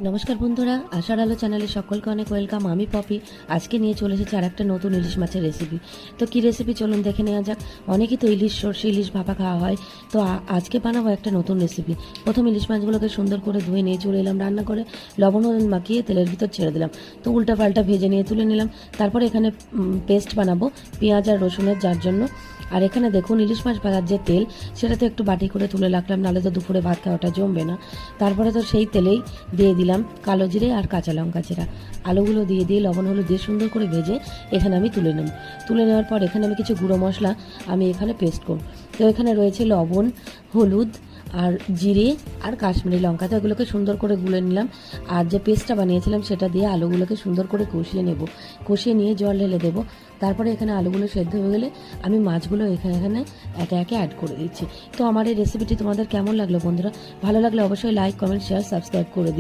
নমস্কার বন্ধুরা, আশার আলো চ্যানেলে সকলকে অনেক ওয়েলকাম। আমি পপি। আজকে নিয়ে চলে এসেছি আর একটা নতুন ইলিশ মাছের রেসিপি। তো কী রেসিপি চলুন দেখে নেওয়া যাক। অনেকেই তো ইলিশ সর্ষে ইলিশ ভাপা খাওয়া হয়, তো আজকে বানাবো একটা নতুন রেসিপি। প্রথম ইলিশ মাছগুলোকে সুন্দর করে ধুয়ে নিয়ে চলে এলাম রান্না করে, লবণ হলুদ মাখিয়ে তেলের ভিতর ছেড়ে দিলাম। তো উল্টা পাল্টা ভেজে নিয়ে তুলে নিলাম। তারপরে এখানে পেস্ট বানাবো পেঁয়াজ আর রসুনের, যার জন্য। আর এখানে দেখুন ইলিশ মাছ ভাজার যে তেল, সেটা তো একটু বাটি করে তুলে রাখলাম, নাহলে তো দুপুরে ভাত খাওয়াটা জমবে না। তারপরে তো সেই তেলেই দিয়ে দিলাম কালো জিরে আর কাঁচা লঙ্কা চেরা। আলুগুলো দিয়ে লবণ হলুদ দিয়ে সুন্দর করে ভেজে এখানে আমি তুলে নেওয়ার পর এখানে আমি কিছু গুঁড়ো মশলা আমি এখানে পেস্ট করব। তো এখানে রয়েছে লবণ, হলুদ আর জিরে আর কাশ্মীরি লঙ্কা। তো এগুলোকে সুন্দর করে গুলে নিলাম। আর যে পেস্টটা বানিয়েছিলাম সেটা দিয়ে আলুগুলোকে সুন্দর করে কষিয়ে নেব। কষিয়ে নিয়ে জল ঢেলে দেবো। তারপরে এখানে আলুগুলো সেদ্ধ হয়ে গেলে আমি মাছগুলো এখানে একে একে অ্যাড করে দিচ্ছি। তো আমার এই রেসিপিটি তোমাদের কেমন লাগলো বন্ধুরা? ভালো লাগলে অবশ্যই লাইক, কমেন্ট, শেয়ার, সাবস্ক্রাইব করে দিও।